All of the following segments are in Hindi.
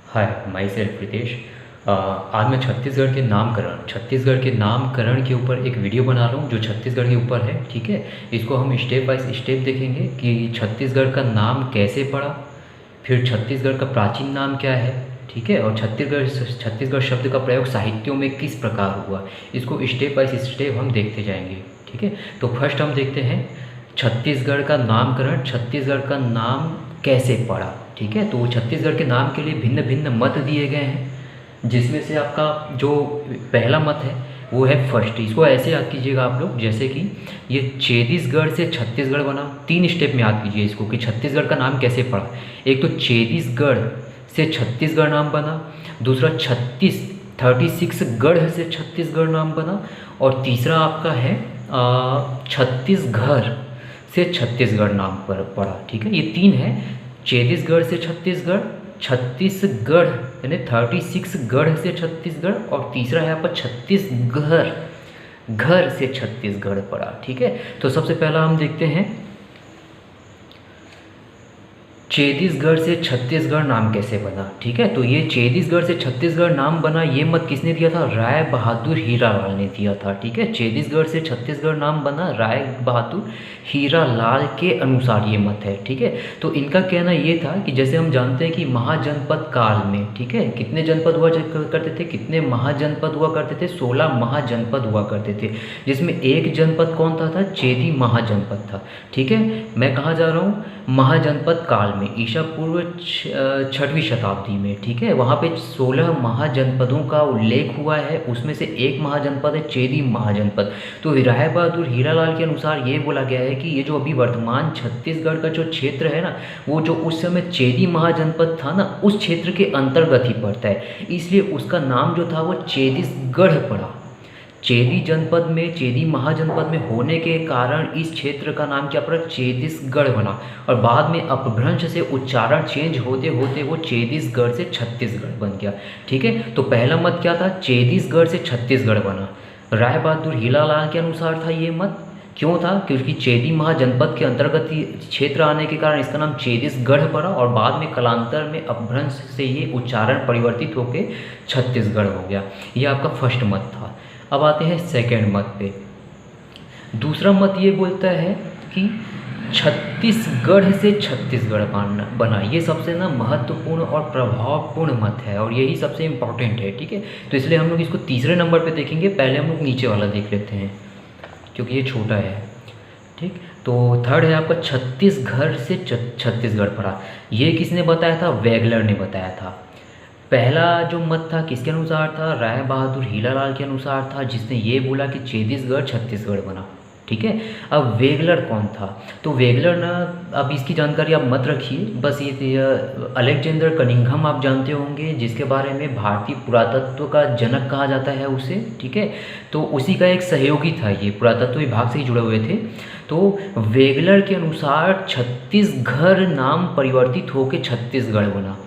Hi, my self Ritesh. आज मैं छत्तीसगढ़ के नामकरण के ऊपर एक वीडियो बना रहा हूँ जो छत्तीसगढ़ के ऊपर है। ठीक है, इसको हम स्टेप बाय स्टेप देखेंगे कि छत्तीसगढ़ का नाम कैसे पड़ा, फिर छत्तीसगढ़ का प्राचीन नाम क्या है। ठीक है, और छत्तीसगढ़ शब्द का प्रयोग साहित्यों में किस प्रकार हुआ, इसको स्टेप बाय स्टेप हम देखते जाएंगे। ठीक है, तो फर्स्ट हम देखते हैं छत्तीसगढ़ का नामकरण, छत्तीसगढ़ का नाम कैसे पड़ा। ठीक है, तो छत्तीसगढ़ के नाम के लिए भिन्न भिन्न मत दिए गए हैं, जिसमें से आपका जो पहला मत है वो है फर्स्ट। इसको ऐसे याद कीजिएगा आप लोग, जैसे कि ये छत्तीसगढ़ से छत्तीसगढ़ बना। 3 स्टेप में याद कीजिए इसको कि छत्तीसगढ़ का नाम कैसे पड़ा। एक तो छत्तीसगढ़ से छत्तीसगढ़ नाम बना, दूसरा 36 गढ़ से छत्तीसगढ़ नाम बना, और तीसरा आपका है छत्तीसगढ़ से छत्तीसगढ़ नाम पर पड़ा। ठीक है, ये 3 है, छत्तीसगढ़ से छत्तीसगढ़, छत्तीसगढ़ यानी 36 गढ़ से छत्तीसगढ़, और तीसरा है आपका छत्तीसगढ़ घर से छत्तीसगढ़ पड़ा। ठीक है, तो सबसे पहला हम देखते हैं छत्तीसगढ़ से छत्तीसगढ़ नाम कैसे बना। ठीक है, तो ये छत्तीसगढ़ से छत्तीसगढ़ नाम बना, ये मत किसने दिया था? राय बहादुर हीरालाल ने दिया था। ठीक है, छत्तीसगढ़ से छत्तीसगढ़ नाम बना राय बहादुर हीरालाल के अनुसार ये मत है। ठीक है, तो इनका कहना ये था कि जैसे हम जानते हैं कि महाजनपद काल में, ठीक है, कितने जनपद हुआ करते थे, कितने महाजनपद हुआ करते थे? 16 महाजनपद हुआ करते थे, जिसमें एक जनपद कौन था? चेदी महाजनपद था। ठीक है, मैं कहाँ जा रहा हूँ? महाजनपद काल में, ईसा पूर्व 6वीं शताब्दी में। ठीक है, वहाँ पे 16 महाजनपदों का उल्लेख हुआ है, उसमें से एक महाजनपद है चेदी महाजनपद। तो राय बहादुर हीरालाल के अनुसार ये बोला गया है कि ये जो अभी वर्तमान छत्तीसगढ़ का जो क्षेत्र है ना, वो जो उस समय चेदी महाजनपद था ना, उस क्षेत्र के अंतर्गत ही पड़ता है, इसलिए उसका नाम जो था वो छत्तीसगढ़ पड़ा। चेदी जनपद में, चेदी महाजनपद में होने के कारण इस क्षेत्र का नाम क्या पड़ा? छत्तीसगढ़ बना, और बाद में अपभ्रंश से उच्चारण चेंज होते होते वो छत्तीसगढ़ से छत्तीसगढ़ बन गया। ठीक है, तो पहला मत क्या था? छत्तीसगढ़ से छत्तीसगढ़ बना। राय बहादुर हीरालाल के अनुसार था ये मत। क्यों था? क्योंकि चेदी महाजनपद के अंतर्गत क्षेत्र आने के कारण इसका नाम छत्तीसगढ़ पड़ा, और बाद में कालांतर में अपभ्रंश से ये उच्चारण परिवर्तित होकर छत्तीसगढ़ हो गया। ये आपका फर्स्ट मत था। अब आते हैं सेकंड मत पे। दूसरा मत ये बोलता है कि छत्तीसगढ़ से छत्तीसगढ़ बना। ये सबसे ना महत्वपूर्ण और प्रभावपूर्ण मत है, और यही सबसे इम्पॉर्टेंट है। ठीक है, तो इसलिए हम लोग इसको तीसरे नंबर पे देखेंगे। पहले हम लोग नीचे वाला देख लेते हैं क्योंकि ये छोटा है। ठीक, तो थर्ड है आपका छत्तीसगढ़ से छत्तीसगढ़ पड़ा। ये किसने बताया था? वेगलर ने बताया था। पहला जो मत था किसके अनुसार था? राय बहादुर हीरालाल के अनुसार था, जिसने ये बोला कि छत्तीसगढ़ छत्तीसगढ़ बना। ठीक है, अब वेगलर कौन था? तो वेगलर ना, अब इसकी जानकारी आप मत रखिए, बस ये अलेक्जेंडर कनिंघम आप जानते होंगे, जिसके बारे में भारतीय पुरातत्व का जनक कहा जाता है उसे। ठीक है, तो उसी का एक सहयोगी था, ये पुरातत्व विभाग से ही जुड़े हुए थे। तो वेगलर के अनुसार छत्तीसगढ़ नाम परिवर्तित होकर छत्तीसगढ़ बना,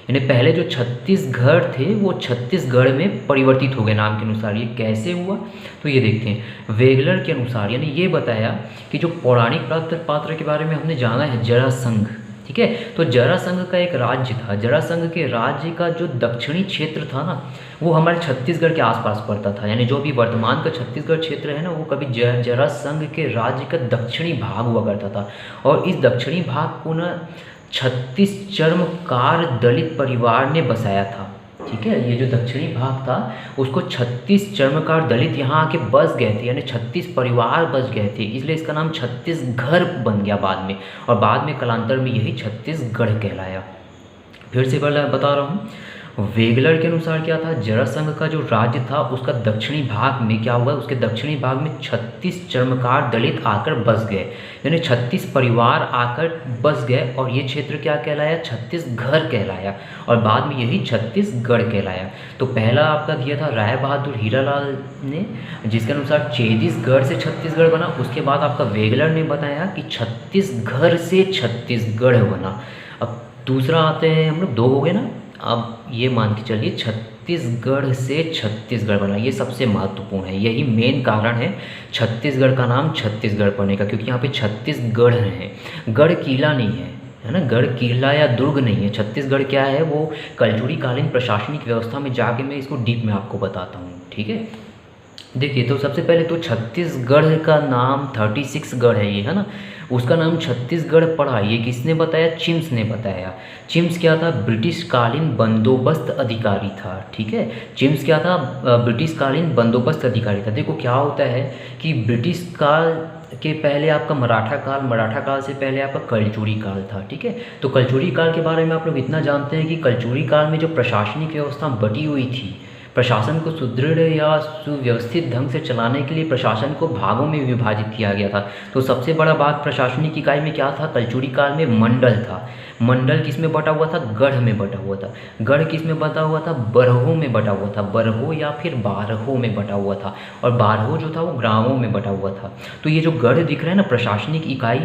यानी पहले जो छत्तीसगढ़ थे वो छत्तीसगढ़ में परिवर्तित हो गए नाम के अनुसार। ये कैसे हुआ? तो ये देखते हैं। वेगलर के अनुसार यानी ये बताया कि जो पौराणिक पात्र के बारे में हमने जाना है, जरासंघ। ठीक है, तो जरासंघ का एक राज्य था। जरासंघ के राज्य का जो दक्षिणी क्षेत्र था ना, वो हमारे छत्तीसगढ़ के आसपास पड़ता था, यानी जो भी वर्तमान का छत्तीसगढ़ क्षेत्र है ना, वो कभी जरासंघ के राज्य का दक्षिणी भाग हुआ करता था। और इस दक्षिणी भाग को ना 36 चर्मकार दलित परिवार ने बसाया था। ठीक है, ये जो दक्षिणी भाग था उसको 36 चर्मकार दलित यहाँ आके बस गए थे, यानी 36 परिवार बस गए थे, इसलिए इसका नाम छत्तीसगढ़ बन गया बाद में, और बाद में कालांतर में यही छत्तीसगढ़ कहलाया। फिर से बता रहा हूँ, वेगलर के अनुसार क्या था? जरासंघ का जो राज्य था उसका दक्षिणी भाग में क्या हुआ? उसके दक्षिणी भाग में 36 चर्मकार दलित आकर बस गए, यानी 36 परिवार आकर बस गए, और ये क्षेत्र क्या कहलाया? छत्तीसगढ़ कहलाया, और बाद में यही छत्तीसगढ़ कहलाया। तो पहला आपका दिया था राय बहादुर हीरालाल ने, जिसके अनुसार छत्तीसगढ़ से छत्तीसगढ़ बना। उसके बाद आपका वेगलर ने बताया कि छत्तीसगढ़ से छत्तीसगढ़ बना। अब दूसरा आते हैं हम लोग, 2 हो गए ना। अब ये मान के चलिए छत्तीसगढ़ से छत्तीसगढ़ बना, ये सबसे महत्वपूर्ण है, यही मेन कारण है छत्तीसगढ़ का नाम छत्तीसगढ़ पड़ने का, क्योंकि यहाँ पे छत्तीसगढ़ है, गढ़ किला नहीं है। है ना। गढ़ किला या दुर्ग नहीं है। छत्तीसगढ़ क्या है, वो कलचुरी कालीन प्रशासनिक व्यवस्था में जाके मैं इसको डीप में आपको बताता हूँ, ठीक है। देखिए, तो सबसे पहले तो छत्तीसगढ़ का नाम 36 गढ़ है ये, है ना। उसका नाम छत्तीसगढ़ पड़ा, ये किसने बताया, चिम्स ने बताया। चिम्स क्या था, ब्रिटिश कालीन बंदोबस्त अधिकारी था, ठीक है। चिम्स क्या था, ब्रिटिश कालीन बंदोबस्त अधिकारी था। देखो क्या होता है कि ब्रिटिश काल के पहले आपका मराठा काल से पहले आपका कलचुरी काल था, ठीक है। तो कलचुरी काल के बारे में आप लोग इतना जानते हैं कि कलचुरी काल में जो प्रशासनिक व्यवस्था बटी हुई थी, प्रशासन को सुदृढ़ या सुव्यवस्थित ढंग से चलाने के लिए प्रशासन को भागों में विभाजित किया गया था। तो सबसे बड़ा भाग प्रशासनिक इकाई में क्या था, कलचुरी काल में मंडल था। मंडल किस में बटा हुआ था, गढ़ में बटा हुआ था। गढ़ किस में बटा हुआ था, बरहों में बटा हुआ था। बरहों या फिर बारहों में बटा हुआ था। और बारहों जो था वो ग्रामों में बटा हुआ था। तो ये जो गढ़ दिख रहा है ना, प्रशासनिक इकाई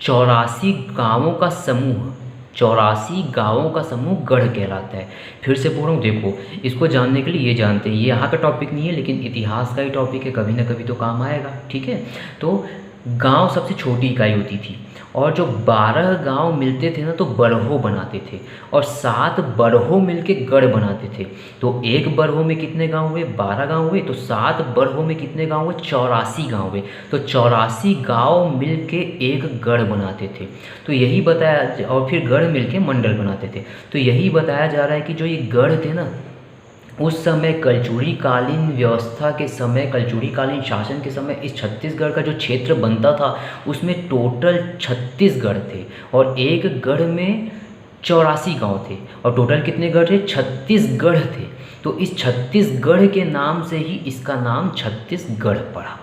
84 गाँवों का समूह, 84 गाँवों का समूह गढ़ कहलाता है। फिर से बोल रहा हूँ, देखो इसको जानने के लिए ये जानते हैं, ये यहाँ का टॉपिक नहीं है लेकिन इतिहास का ही टॉपिक है, कभी ना कभी तो काम आएगा, ठीक है। तो गांव सबसे छोटी इकाई होती थी और जो 12 गांव मिलते थे ना तो बरहो बनाते थे और 7 बरहो मिलके गढ़ बनाते थे। तो एक बरहो में कितने गांव हुए, 12 गांव हुए। तो 7 बरहो में कितने गांव हुए, 84 गांव हुए। तो 84 गांव मिलके एक गढ़ बनाते थे। तो यही बताया, और फिर गढ़ मिलके मंडल बनाते थे। तो यही बताया जा रहा है कि जो ये गढ़ थे ना, उस समय कलचुरी कालीन व्यवस्था के समय, कलचुरी कालीन शासन के समय इस छत्तीसगढ़ का जो क्षेत्र बनता था उसमें टोटल 36 गढ़ थे और एक गढ़ में 84 गांव थे। और टोटल कितने गढ़ थे, 36 गढ़ थे। तो इस छत्तीसगढ़ के नाम से ही इसका नाम छत्तीसगढ़ पड़ा,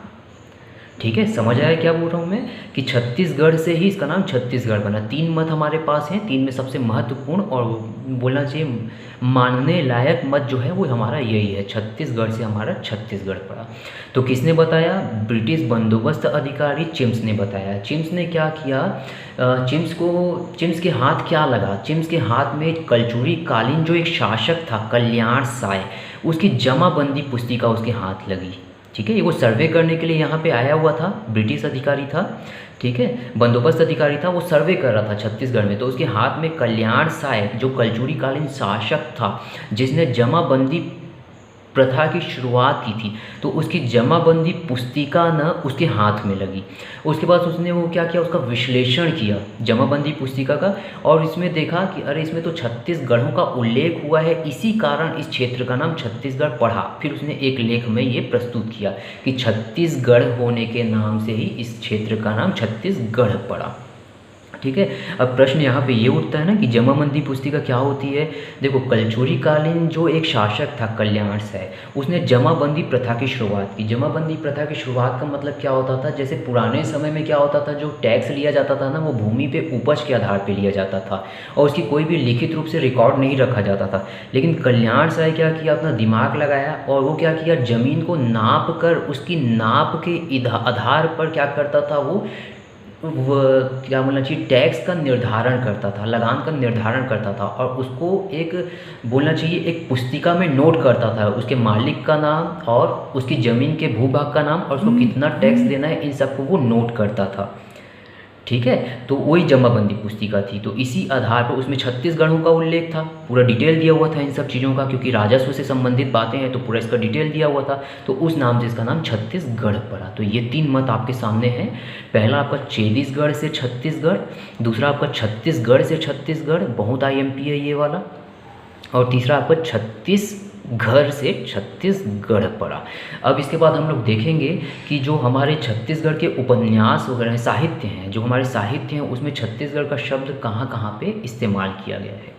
ठीक है। समझ आया क्या बोल रहा हूँ मैं, कि छत्तीसगढ़ से ही इसका नाम छत्तीसगढ़ बना। 3 मत हमारे पास हैं, 3 में सबसे महत्वपूर्ण और बोलना चाहिए मानने लायक मत जो है वो हमारा यही है, छत्तीसगढ़ से हमारा छत्तीसगढ़ पड़ा। तो किसने बताया, ब्रिटिश बंदोबस्त अधिकारी चिम्स ने बताया। चिम्स ने क्या किया, चिम्स के हाथ क्या लगा, चिम्स के हाथ में कलचुरी कालीन जो एक शासक था कल्याण साय, उसकी जमाबंदी पुस्तिका उसके हाथ लगी, ठीक है। ये वो सर्वे करने के लिए यहाँ पे आया हुआ था, ब्रिटिश अधिकारी था, ठीक है, बंदोबस्त अधिकारी था, वो सर्वे कर रहा था छत्तीसगढ़ में। तो उसके हाथ में कल्याण साय जो कलचुरी कालीन शासक था जिसने जमाबंदी प्रथा की शुरुआत की थी, तो उसकी जमाबंदी पुस्तिका न उसके हाथ में लगी। उसके बाद उसने वो क्या किया, उसका विश्लेषण किया जमाबंदी पुस्तिका का, और इसमें देखा कि अरे इसमें तो 36 गढ़ों का उल्लेख हुआ है, इसी कारण इस क्षेत्र का नाम छत्तीसगढ़ पड़ा। फिर उसने एक लेख में ये प्रस्तुत किया कि छत्तीसगढ़ होने के नाम से ही इस क्षेत्र का नाम छत्तीसगढ़ पड़ा, ठीक है। अब प्रश्न यहाँ पे ये उठता है ना कि जमाबंदी पुस्तिका क्या होती है। देखो, कलचुरी कालीन जो एक शासक था कल्याण साय, उसने जमाबंदी प्रथा की शुरुआत की। जमाबंदी प्रथा की शुरुआत का मतलब क्या होता था, जैसे पुराने समय में क्या होता था, जो टैक्स लिया जाता था ना वो भूमि पे उपज के आधार पे लिया जाता था और उसकी कोई भी लिखित रूप से रिकॉर्ड नहीं रखा जाता था। लेकिन कल्याण साय क्या किया, अपना दिमाग लगाया और वो क्या किया, ज़मीन को नाप कर उसकी नाप के आधार पर क्या करता था, वो क्या बोलना चाहिए, टैक्स का निर्धारण करता था, लगान का निर्धारण करता था और उसको एक बोलना चाहिए एक पुस्तिका में नोट करता था, उसके मालिक का नाम और उसकी ज़मीन के भूभाग का नाम और उसको कितना टैक्स देना है, इन सबको वो नोट करता था, ठीक है। तो वही जमाबंदी पुस्तिका थी। तो इसी आधार पर उसमें 36 गढ़ों का उल्लेख था, पूरा डिटेल दिया हुआ था इन सब चीज़ों का, क्योंकि राजस्व से संबंधित बातें हैं तो पूरा इसका डिटेल दिया हुआ था। तो उस नाम से इसका नाम छत्तीसगढ़ पड़ा। तो ये 3 मत आपके सामने हैं। पहला आपका छत्तीसगढ़ से छत्तीसगढ़, दूसरा आपका छत्तीसगढ़ से छत्तीसगढ़, बहुत IMP है ये वाला, और तीसरा आपका छत्तीसगढ़ से छत्तीसगढ़ पड़ा। अब इसके बाद हम लोग देखेंगे कि जो हमारे छत्तीसगढ़ के उपन्यास वगैरह साहित्य हैं, जो हमारे साहित्य हैं उसमें छत्तीसगढ़ का शब्द कहाँ कहाँ पे इस्तेमाल किया गया है।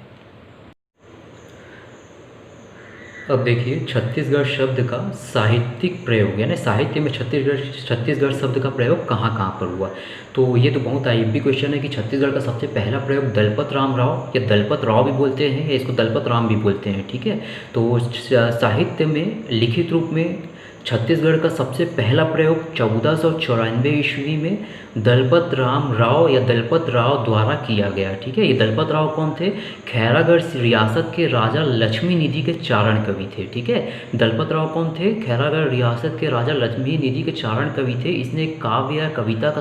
अब देखिए, छत्तीसगढ़ शब्द का साहित्यिक प्रयोग, यानी साहित्य में छत्तीसगढ़ शब्द का प्रयोग कहाँ कहाँ पर हुआ। तो ये तो बहुत IMP क्वेश्चन है कि छत्तीसगढ़ का सबसे पहला प्रयोग दलपत राम राव, या दलपत राव भी बोलते हैं या इसको दलपत राम भी बोलते हैं, ठीक है। तो साहित्य में लिखित रूप में छत्तीसगढ़ का सबसे पहला प्रयोग 1494 ईस्वी में दलपत राम राव या दलपत राव द्वारा किया गया। ठीक है, ये दलपत राव कौन थे? खैरागढ़ रियासत के राजा लक्ष्मी निधि के चारण कवि थे। ठीक है, दलपत राव कौन थे? खैरागढ़ रियासत के राजा लक्ष्मी निधि के चारण कवि थे। इसने एक काव्य या कविता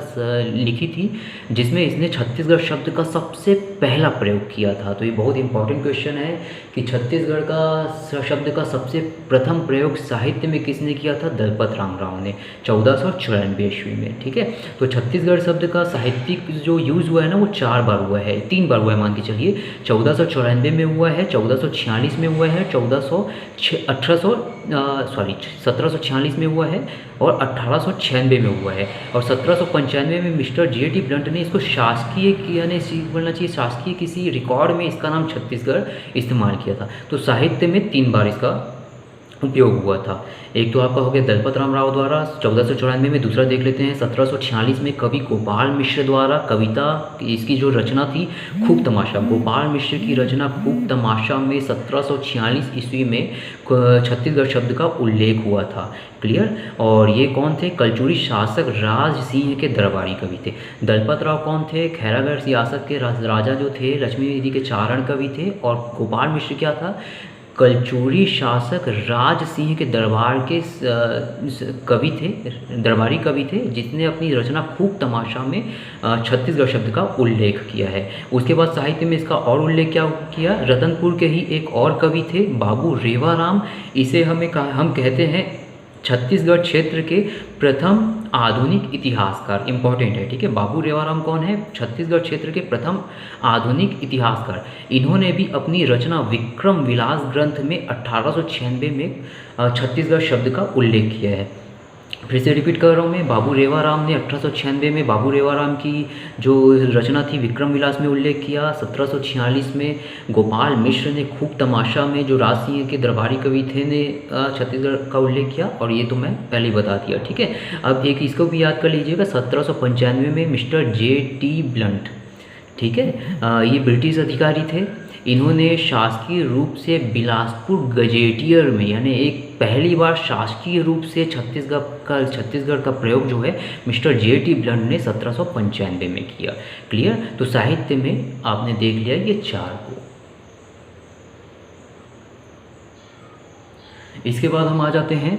लिखी थी जिसमें इसने छत्तीसगढ़ शब्द का सबसे पहला प्रयोग किया था। तो ये बहुत इंपॉर्टेंट क्वेश्चन है कि छत्तीसगढ़ का शब्द का सबसे प्रथम प्रयोग साहित्य में किसने किया था? दलपत राम राव ने 1494 ईस्वी में। ठीक है, तो छत्तीसगढ़ शब्द का साहित्यिक जो यूज़ हुआ है ना वो 4 बार हुआ है, 3 बार हुआ है मान के चलिए। 1494 में हुआ है, 1446 में हुआ है, 1746 में हुआ है और 1896 में हुआ है। और 1795 में मिस्टर J.T. ब्लंट ने इसको शासकीय यानी बोलना चाहिए शासकीय किसी रिकॉर्ड में इसका नाम छत्तीसगढ़ इस्तेमाल किया था। तो साहित्य में 3 बार इसका उपयोग हुआ था। एक तो आपका हो गया दलपत राम राव द्वारा 1494 में, दूसरा देख लेते हैं 1746 में कवि गोपाल मिश्र द्वारा कविता इसकी जो रचना थी खूब तमाशा। गोपाल मिश्र की रचना खूब तमाशा में 1746 ईस्वी में छत्तीसगढ़ शब्द का उल्लेख हुआ था। क्लियर। और ये कौन थे? कलचुरी शासक राज सिंह के दरबारी कवि थे। दलपत राव कौन थे? खैरागढ़ रियासत के राजा जो थे लक्ष्मी निधि के चारण कवि थे। और गोपाल मिश्र क्या था? कलचुरी शासक राज सिंह के दरबार के कवि थे, दरबारी कवि थे, जिसने अपनी रचना खूब तमाशा में छत्तीसगढ़ शब्द का उल्लेख किया है। उसके बाद साहित्य में इसका और उल्लेख क्या किया? रतनपुर के ही एक और कवि थे बाबू रेवाराम। इसे हम कहते हैं छत्तीसगढ़ क्षेत्र के प्रथम आधुनिक इतिहासकार। इंपॉर्टेंट है। ठीक है, बाबू रेवाराम कौन है? छत्तीसगढ़ क्षेत्र के प्रथम आधुनिक इतिहासकार। इन्होंने भी अपनी रचना विक्रम विलास ग्रंथ में 1896 में छत्तीसगढ़ शब्द का उल्लेख किया है। फिर से रिपीट कर रहा हूँ मैं, बाबू रेवाराम ने 1896 में बाबू रेवाराम की जो रचना थी विक्रम विलास में उल्लेख किया। 1746 में गोपाल मिश्र ने खूब तमाशा में जो राज सिंह के दरबारी कवि थे ने छत्तीसगढ़ का उल्लेख किया। और ये तो मैं पहले ही बता दिया। ठीक है, अब एक इसको भी याद कर लीजिएगा, 1795 में मिस्टर J.T. ब्लंट। ठीक है, ये ब्रिटिश अधिकारी थे। इन्होंने शासकीय रूप से बिलासपुर गजेटियर में यानी एक पहली बार शासकीय रूप से छत्तीसगढ़ का प्रयोग जो है मिस्टर J.T. ब्लंट ने 1795 में किया। क्लियर। तो साहित्य में आपने देख लिया ये 4 को। इसके बाद हम आ जाते हैं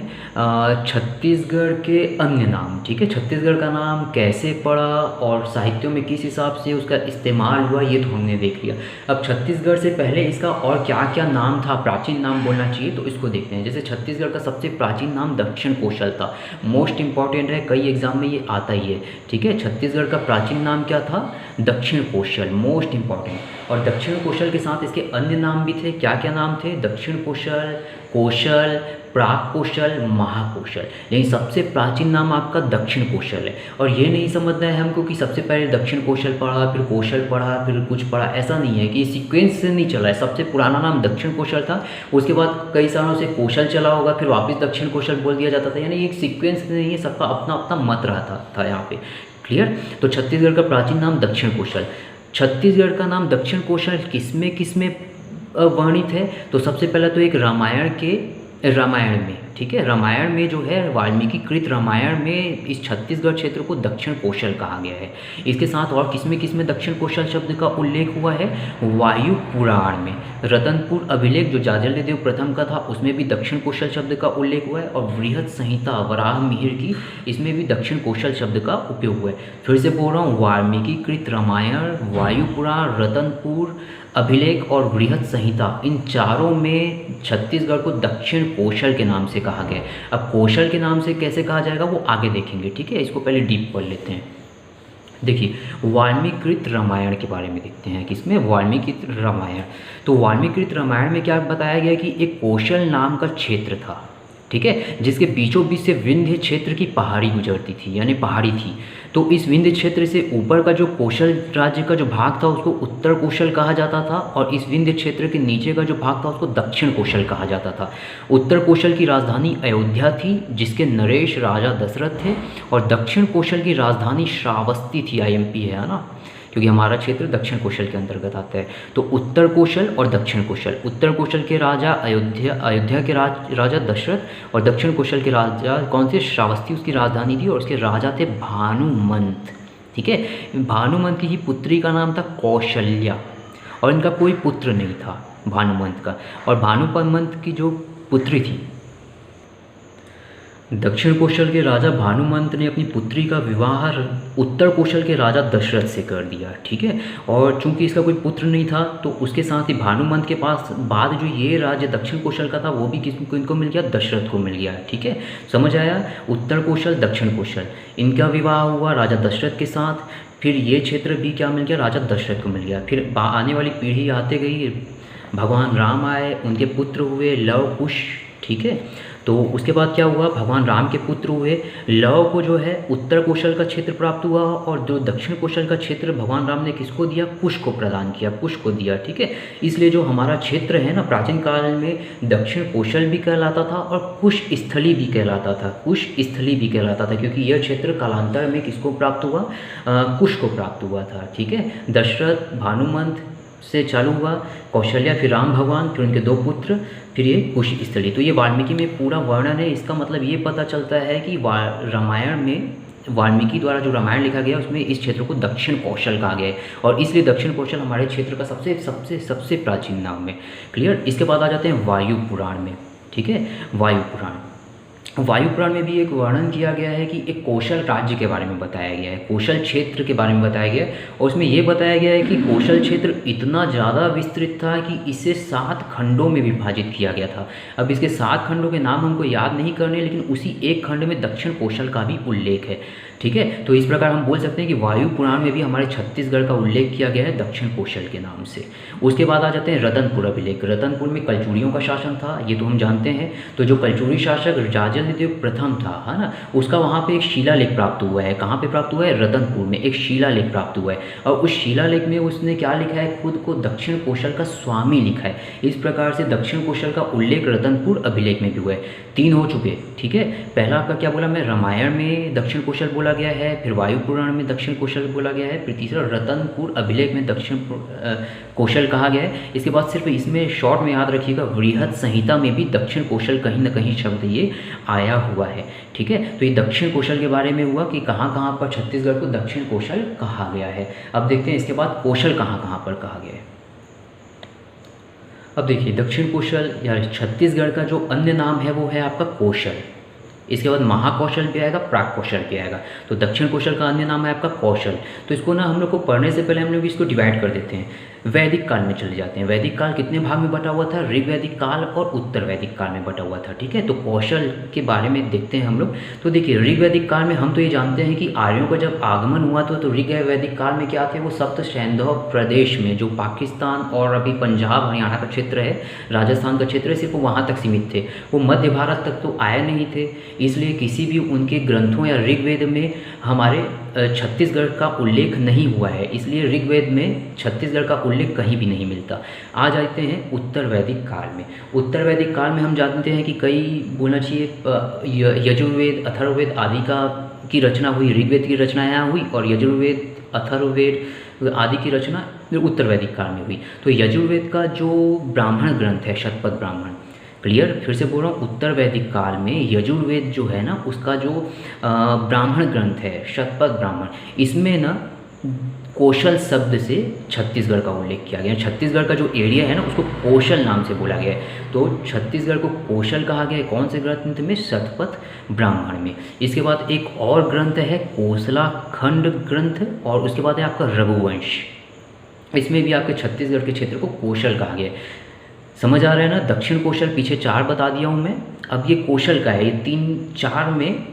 छत्तीसगढ़ के अन्य नाम। ठीक है, छत्तीसगढ़ का नाम कैसे पड़ा और साहित्यों में किस हिसाब से उसका इस्तेमाल हुआ ये तो हमने देख लिया। अब छत्तीसगढ़ से पहले इसका और क्या क्या नाम था, प्राचीन नाम बोलना चाहिए, तो इसको देखते हैं। जैसे छत्तीसगढ़ का सबसे प्राचीन नाम दक्षिण कोशल था। मोस्ट इंपॉर्टेंट है, कई एग्जाम में ये आता ही है। ठीक है, छत्तीसगढ़ का प्राचीन नाम क्या था? दक्षिण कोशल, मोस्ट इंपॉर्टेंट। और दक्षिण कोशल के साथ इसके अन्य नाम भी थे। क्या क्या नाम थे? दक्षिण कोशल, कोशल, प्राक कोशल, महाकोशल। लेकिन सबसे प्राचीन नाम आपका दक्षिण कोशल है। और ये नहीं समझना है हमको कि सबसे पहले दक्षिण कोशल पढ़ा फिर कोशल पढ़ा फिर कुछ पढ़ा, ऐसा नहीं है कि सीक्वेंस से नहीं चला है। सबसे पुराना नाम दक्षिण कोशल था, उसके बाद कई सालों से कोशल चला होगा, फिर वापस दक्षिण कोशल बोल दिया जाता था। यानी एक सीक्वेंस नहीं है, सबका अपना अपना मत रहता था यहाँ पे। क्लियर। तो छत्तीसगढ़ का प्राचीन नाम दक्षिण कोशल। छत्तीसगढ़ का नाम दक्षिण कोशल किसमें वर्णित है? तो सबसे पहले तो एक रामायण में। ठीक है, रामायण में जो है वाल्मीकि कृत रामायण में इस छत्तीसगढ़ क्षेत्र को दक्षिण कोशल कहा गया है। इसके साथ और किसमें दक्षिण कोशल शब्द का उल्लेख हुआ है? वायु पुराण में। रतनपुर अभिलेख जो जाजल्यदेव प्रथम का था उसमें भी दक्षिण कोशल शब्द का उल्लेख हुआ है। और बृहत संहिता वराह मिहिर की, इसमें भी दक्षिण कोशल शब्द का उपयोग हुआ है। फिर से बोल रहा हूँ, वाल्मीकि कृत रामायण, वायु पुराण, रतनपुर अभिलेख और बृहत संहिता, इन चारों में छत्तीसगढ़ को दक्षिण कोशल के नाम से कहा गया है। अब कोशल के नाम से कैसे कहा जाएगा वो आगे देखेंगे। ठीक है, इसको पहले डीप पढ़ लेते हैं। देखिए, वाल्मीकिकृत रामायण के बारे में देखते हैं। किसमें? वाल्मीकिकृत रामायण। तो वाल्मीकिकृत रामायण में क्या बताया गया कि एक कोशल नाम का क्षेत्र था। ठीक है, जिसके बीचों बीच से विंध्य क्षेत्र की पहाड़ी गुजरती थी, यानी पहाड़ी थी। तो इस विंध्य क्षेत्र से ऊपर का जो कोशल राज्य का जो भाग था उसको उत्तर कोशल कहा जाता था, और इस विंध्य क्षेत्र के नीचे का जो भाग था उसको दक्षिण कोशल कहा जाता था। उत्तर कोशल की राजधानी अयोध्या थी, जिसके नरेश राजा दशरथ थे, और दक्षिण कोशल की राजधानी श्रावस्ती थी। IMP है ना, क्योंकि हमारा क्षेत्र दक्षिण कोशल के अंतर्गत आता है। तो उत्तर कोशल और दक्षिण कोशल, उत्तर कोशल के राजा अयोध्या के राजा दशरथ, और दक्षिण कोशल के राजा कौन से? श्रावस्ती उसकी राजधानी थी, और उसके राजा थे भानुमंत। ठीक है। भानुमंत की ही पुत्री का नाम था कौशल्या और इनका कोई पुत्र नहीं था भानुमंत का। और भानुमंत की जो पुत्री थी, दक्षिण कौशल के राजा भानुमंत ने अपनी पुत्री का विवाह उत्तर कौशल के राजा दशरथ से कर दिया, ठीक है। और चूंकि इसका कोई पुत्र नहीं था तो उसके साथ ही भानुमंत के पास बाद जो ये राज्य दक्षिण कौशल का था वो भी किसको इनको मिल गया, दशरथ को मिल गया, ठीक है। समझ आया, उत्तर कौशल दक्षिण कौशल, इनका विवाह हुआ राजा दशरथ के साथ। फिर ये क्षेत्र भी क्या मिल गया, राजा दशरथ को मिल गया। फिर आने वाली पीढ़ी आते गई, भगवान राम आए, उनके पुत्र हुए लव कुश, ठीक है। तो उसके बाद क्या हुआ, भगवान राम के पुत्र हुए, लव को जो है उत्तर कौशल का क्षेत्र प्राप्त हुआ और जो दक्षिण कौशल का क्षेत्र भगवान राम ने किसको दिया, कुश को प्रदान किया, कुश को दिया, ठीक है। इसलिए जो हमारा क्षेत्र है ना, प्राचीन काल में दक्षिण कौशल भी कहलाता था और कुश स्थली भी कहलाता था, कुश स्थली भी कहलाता था, क्योंकि यह क्षेत्र कालांतर में किसको प्राप्त हुआ, कुश को प्राप्त हुआ था, ठीक है। दशरथ भानुमंत से चालू हुआ, कौशल्या, फिर राम भगवान, फिर उनके 2 पुत्र, फिर ये कुश स्थली। तो ये वाल्मीकि में पूरा वर्णन है। इसका मतलब ये पता चलता है कि रामायण में वाल्मीकि द्वारा जो रामायण लिखा गया उसमें इस क्षेत्र को दक्षिण कौशल कहा गया है और इसलिए दक्षिण कौशल हमारे क्षेत्र का सबसे सबसे सबसे प्राचीन नाम है। क्लियर। इसके बाद आ जाते हैं वायु पुराण में, ठीक है। वायु पुराण, वायु पुराण में भी एक वर्णन किया गया है कि एक कौशल राज्य के बारे में बताया गया है, कौशल क्षेत्र के बारे में बताया गया है और उसमें यह बताया गया है कि कौशल क्षेत्र इतना ज़्यादा विस्तृत था कि इसे 7 खंडों में विभाजित किया गया था। अब इसके 7 खंडों के नाम हमको याद नहीं करने, लेकिन उसी एक खंड में दक्षिण कौशल का भी उल्लेख है, ठीक है। तो इस प्रकार हम बोल सकते हैं कि वायु पुराण में भी हमारे छत्तीसगढ़ का उल्लेख किया गया है दक्षिण कौशल के नाम से। उसके बाद आ जाते हैं रतनपुर अभिलेख। रतनपुर में कलचुरियों का शासन था, ये तो हम जानते हैं। तो जो कलचुरी शासक राजलदेव प्रथम था, है ना, उसका वहाँ पे एक शिलालेख प्राप्त हुआ है। कहाँ पे प्राप्त हुआ है, रतनपुर में एक शिलालेख प्राप्त हुआ है और उस शिलालेख में उसने क्या लिखा है, खुद को दक्षिण कौशल का स्वामी लिखा है। इस प्रकार से दक्षिण कौशल का उल्लेख रतनपुर अभिलेख में भी हुआ है। 3 हो चुके, ठीक है। पहला आपका क्या बोला मैं, रामायण में दक्षिण कौशल बोला गया है, फिर वायु पुराण में दक्षिण कौशल बोला गया है, फिर तीसरा रतनपुर अभिलेख में दक्षिण कौशल कहा गया है। इसके बाद सिर्फ इसमें शॉर्ट में याद रखिएगा, बृहद संहिता में भी दक्षिण कौशल कहीं ना कहीं शब्द ये आया हुआ है, ठीक है। तो ये दक्षिण कौशल के बारे में हुआ कि कहाँ कहाँ पर छत्तीसगढ़ को दक्षिण कौशल कहा गया है। अब देखते हैं इसके बाद कौशल कहाँ कहाँ पर कहा गया है। अब देखिए दक्षिण कौशल या छत्तीसगढ़ का जो अन्य नाम है वो है आपका कौशल। इसके बाद महाकौशल भी आएगा, प्राक कौशल भी आएगा। तो दक्षिण कौशल का अन्य नाम है आपका कौशल। तो इसको ना हम लोग को पढ़ने से पहले हम लोग इसको डिवाइड कर देते हैं। वैदिक काल में चले जाते हैं। वैदिक काल कितने भाग में बटा हुआ था, ऋग्वैदिक काल और उत्तर वैदिक काल में बटा हुआ था, ठीक है। तो कौशल के बारे में देखते हैं हम लोग। तो देखिए ऋग्वैदिक काल में हम तो ये जानते हैं कि आर्यों का जब आगमन हुआ तो ऋग्वैदिक काल में क्या थे, वो सप्त सैंधव प्रदेश में, जो पाकिस्तान और अभी पंजाब हरियाणा का क्षेत्र है, राजस्थान का क्षेत्र है, सिर्फ वहाँ तक सीमित थे। वो मध्य भारत तक तो आए नहीं थे, इसलिए किसी भी उनके ग्रंथों या ऋग्वेद में हमारे छत्तीसगढ़ का उल्लेख नहीं हुआ है। इसलिए ऋग्वेद में छत्तीसगढ़ का उल्लेख कहीं भी नहीं मिलता। आ जाते हैं उत्तर वैदिक काल में। उत्तर वैदिक काल में हम जानते हैं कि कई बोलना चाहिए यजुर्वेद अथर्ववेद आदि की रचना हुई, ऋग्वेद की रचना यहाँ हुई और यजुर्वेद अथर्ववेद आदि की रचना उत्तर वैदिक काल में हुई। तो यजुर्वेद का जो ब्राह्मण ग्रंथ है, शतपथ ब्राह्मण, क्लियर, फिर से बोल रहा हूँ, उत्तर वैदिक काल में यजुर्वेद जो है ना, उसका जो ब्राह्मण ग्रंथ है शतपथ ब्राह्मण, इसमें ना कौशल शब्द से छत्तीसगढ़ का उल्लेख किया गया है। छत्तीसगढ़ का जो एरिया है ना उसको कौशल नाम से बोला गया है। तो छत्तीसगढ़ को कौशल कहा गया है। कौन से ग्रंथ में, शतपथ ब्राह्मण में। इसके बाद एक और ग्रंथ है कोसला खंड ग्रंथ और उसके बाद है आपका रघुवंश। इसमें भी आपके छत्तीसगढ़ के क्षेत्र को कौशल कहा गया है। समझ आ रहा है ना। दक्षिण कौशल पीछे 4 बता दिया हूँ मैं, अब ये कौशल का है। ये 3-4 में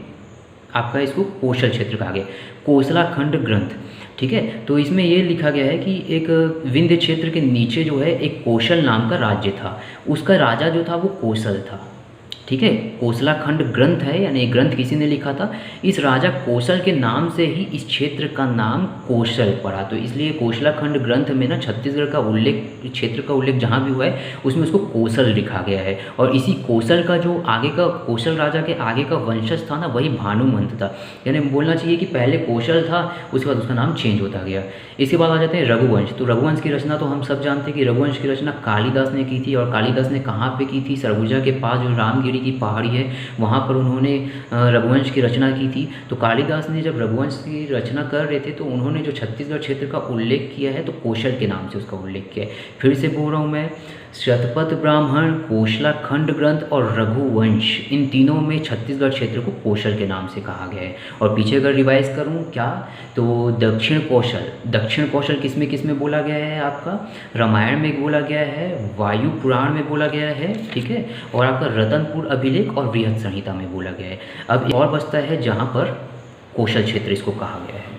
आपका इसको कौशल क्षेत्र कहा गया, कोसला खंड ग्रंथ, ठीक है। तो इसमें ये लिखा गया है कि एक विंध्य क्षेत्र के नीचे जो है एक कौशल नाम का राज्य था, उसका राजा जो था वो कौशल था, ठीक है। कोसला खंड ग्रंथ है, यानी ग्रंथ किसी ने लिखा था। इस राजा कौशल के नाम से ही इस क्षेत्र का नाम कौशल पड़ा। तो इसलिए कोसला खंड ग्रंथ में ना छत्तीसगढ़ का उल्लेख, क्षेत्र का उल्लेख जहाँ भी हुआ है उसमें उसको कौशल लिखा गया है। और इसी कौशल का जो आगे का, कौशल राजा के आगे का वंशज था ना, वही भानुमंत था। यानी बोलना चाहिए कि पहले कौशल था, उसके बाद उसका नाम चेंज होता गया। इसके बाद आ जाते हैं रघुवंश। तो रघुवंश की रचना तो हम सब जानते हैं कि रघुवंश की रचना कालिदास ने की थी। और कालिदास ने कहाँ पे की थी, सरगुजा के पास जो रामगिरी रत्नागिरी की पहाड़ी है, वहाँ पर उन्होंने रघुवंश की रचना की थी। तो कालिदास ने जब रघुवंश की रचना कर रहे थे तो उन्होंने जो छत्तीसगढ़ क्षेत्र का उल्लेख किया है तो कौशल के नाम से उसका उल्लेख किया है। फिर से बोल रहा हूँ मैं, शतपथ ब्राह्मण, कोशला खंड ग्रंथ और रघुवंश, इन तीनों में छत्तीसगढ़ क्षेत्र को कौशल के नाम से कहा गया है। और पीछे अगर रिवाइज करूं क्या, तो दक्षिण कौशल किस में बोला गया है, आपका रामायण में बोला गया है, वायु पुराण में बोला गया है, ठीक है, और आपका रतनपुर अभिलेख और बृहद संहिता में बोला गया है। अब और बचता है जहाँ पर कौशल क्षेत्र इसको कहा गया है।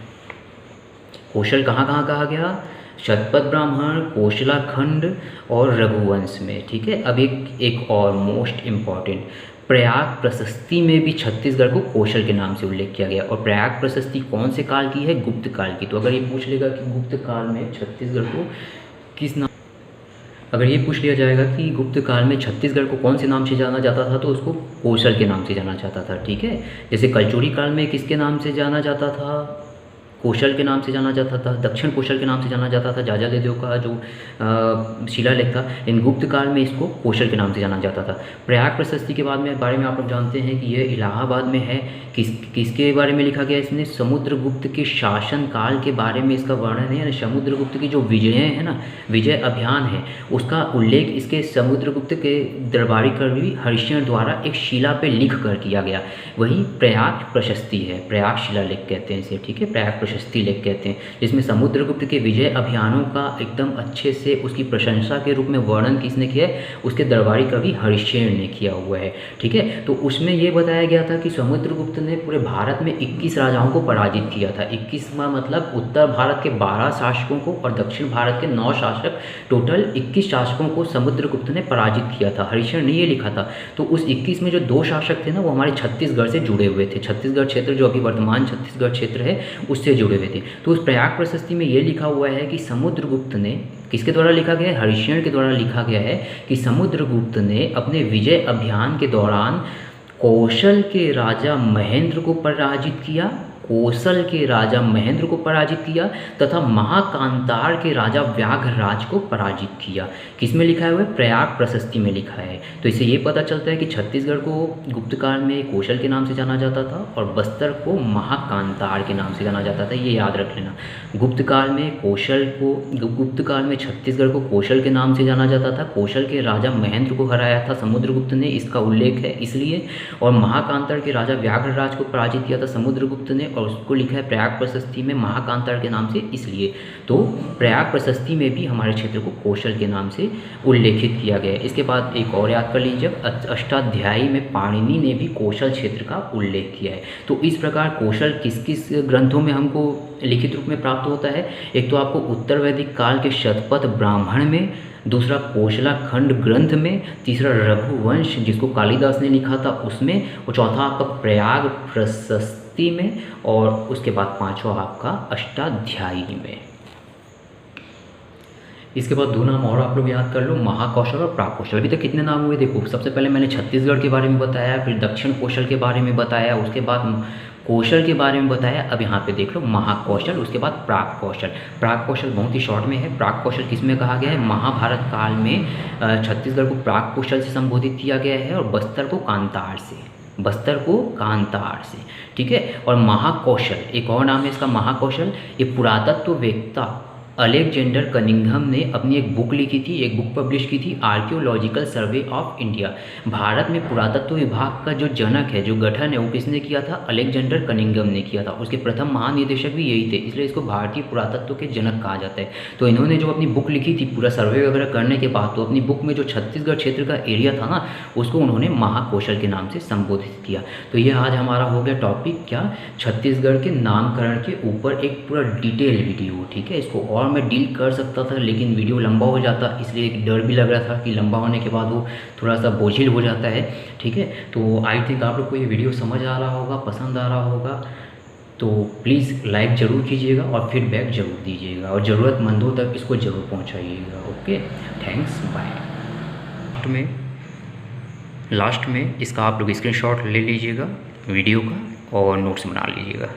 कौशल कहाँ कहाँ कहा गया, शतपथ ब्राह्मण, कोशला खंड और रघुवंश में, ठीक है। अब एक और मोस्ट इम्पॉर्टेंट, प्रयाग प्रशस्ति में भी छत्तीसगढ़ को कौशल के नाम से उल्लेख किया गया। और प्रयाग प्रशस्ति कौन से काल की है, गुप्त काल की। तो अगर ये पूछ लेगा कि गुप्त काल में छत्तीसगढ़ को किस नाम, अगर ये पूछ लिया जाएगा कि गुप्त काल में छत्तीसगढ़ को कौन से नाम से जाना जाता था तो उसको कौशल के नाम से जाना जाता था, ठीक है। जैसे कलचुरी काल में किसके नाम से जाना जाता था, कौशल के नाम से जाना जाता था, दक्षिण कौशल के नाम से जाना जाता था, जाजादेव का जो शिलालेख था। इन गुप्त काल में इसको कौशल के नाम से जाना जाता था। प्रयाग प्रशस्ति के बारे में आप लोग जानते हैं कि यह इलाहाबाद में है। किसके बारे में लिखा गया इसने, समुद्रगुप्त के शासन काल के बारे में इसका वर्णन है। यानी समुद्रगुप्त की जो विजय है ना, विजय अभियान है, उसका उल्लेख इसके समुद्रगुप्त के दरबारी कवि हरिश्चंद्र द्वारा एक शिला पे लिख कर किया गया, वही प्रयाग प्रशस्ति है। प्रयाग शिलालेख कहते हैं इसे, ठीक है, प्रयाग प्रशस्ति लेख कहते हैं, जिसमें समुद्रगुप्त के विजय अभियानों का एकदम अच्छे से उसकी प्रशंसा के रूप में वर्णन किसने किया है, उसके दरबारी कवि हरिश्चंद्र ने किया हुआ है, ठीक है। तो उसमें ये बताया गया था कि समुद्रगुप्त ने पूरे भारत में 21 राजाओं को पराजित किया था। 21वां मतलब उत्तर भारत के 12 शासकों को और दक्षिण भारत के 9 शासक, टोटल 21 शासकों को समुद्रगुप्त ने पराजित किया था। हरिश्चंद्र ने ये लिखा था। तो उस 21 में जो 2 शासक थे ना, वो हमारे छत्तीसगढ़ से जुड़े हुए थे। छत्तीसगढ़ क्षेत्र जो अभी वर्तमान छत्तीसगढ़ क्षेत्र है उससे जुड़े हुए थे। तो उस प्रयाग प्रशस्ति में ये लिखा हुआ है कि समुद्रगुप्त ने, किसके द्वारा लिखा गया है, हरिश्चंद्र के द्वारा लिखा गया है कि समुद्रगुप्त ने अपने विजय अभियान के दौरान कौशल के राजा महेंद्र को पराजित किया, कौशल के राजा महेंद्र को पराजित किया तथा महाकांतार के राजा व्याघ्रराज को पराजित किया। किसमें लिखा हुआ है, प्रयाग प्रशस्ति में लिखा है। तो इससे ये पता चलता है कि छत्तीसगढ़ को गुप्त काल में कौशल के नाम से जाना जाता था और बस्तर को महाकांतार के नाम से जाना जाता था। ये याद रख लेना, गुप्त काल में छत्तीसगढ़ को कौशल के नाम से जाना जाता था। कौशल के राजा महेंद्र को हराया था समुद्रगुप्त ने, इसका उल्लेख है इसलिए। और महाकांतार के राजा व्याघ्रराज को पराजित किया था समुद्रगुप्त ने, और उसको लिखा है प्रयाग प्रशस्ति में महाकांतार के नाम से इसलिए। तो प्रयाग प्रशस्ति में भी हमारे क्षेत्र को कौशल के नाम से उल्लेखित किया गया है। इसके बाद एक और याद कर लीजिए, अष्टाध्यायी में पाणिनि ने भी कौशल क्षेत्र का उल्लेख किया है। तो इस प्रकार कौशल किस किस ग्रंथों में हमको लिखित रूप में प्राप्त होता है, एक तो आपको उत्तर वैदिक काल के शतपथ ब्राह्मण में, दूसरा कोशला खंड ग्रंथ में, तीसरा रघुवंश जिसको कालिदास ने लिखा था उसमें, और चौथा आपका प्रयाग प्रशस्ति में, और उसके बाद पांचवा आपका अष्टाध्यायी में। इसके बाद 2 नाम और आप लोग याद कर लो, महाकौशल और प्राग कौशल। अभी तक कितने नाम हुए देखो, सबसे पहले मैंने छत्तीसगढ़ के बारे में बताया, फिर दक्षिण कौशल के बारे में बताया, उसके बाद कौशल के बारे में बताया। अब यहाँ पे देख लो महाकौशल, उसके बाद प्राग कौशल। प्राग कौशल बहुत ही शॉर्ट में है। प्राग कौशल किसमें कहा गया है, महाभारत काल में छत्तीसगढ़ को प्राग कौशल से संबोधित किया गया है, और बस्तर को कांतार से, ठीक है। और महाकौशल एक और नाम है इसका, महाकौशल। ये पुरातत्ववेत्ता अलेक्जेंडर कनिंघम ने अपनी एक बुक लिखी थी, एक बुक पब्लिश की थी, archaeological survey of India. Bharat में पुरातत्व विभाग का जो जनक है, जो गठन है, वो किसने किया था, अलेक्जेंडर कनिंघम ने किया था। उसके प्रथम महानिदेशक भी यही थे, इसलिए इसको भारतीय पुरातत्व के जनक कहा जाता है। तो इन्होंने जो अपनी बुक लिखी थी पूरा सर्वे वगैरह करने के बाद, तो अपनी बुक में जो छत्तीसगढ़ क्षेत्र का एरिया था ना, उसको उन्होंने महाकौशल के नाम से संबोधित किया। तो ये आज हमारा हो गया टॉपिक, क्या, छत्तीसगढ़ के नामकरण के ऊपर एक पूरा डिटेल वीडियो, ठीक है। इसको और मैं डील कर सकता था लेकिन वीडियो लंबा हो जाता, इसलिए एक डर भी लग रहा था कि लंबा होने के बाद वो थोड़ा सा बोझिल हो जाता है, ठीक है। तो आई थिंक आप लोग को ये वीडियो समझ आ रहा होगा, पसंद आ रहा होगा। तो प्लीज़ लाइक ज़रूर कीजिएगा और फीडबैक ज़रूर दीजिएगा, और ज़रूरतमंदों तक इसको ज़रूर पहुँचाइएगा। Okay, thanks, bye. लास्ट में इसका आप लोग स्क्रीनशॉट ले लीजिएगा वीडियो का और नोट्स बना लीजिएगा।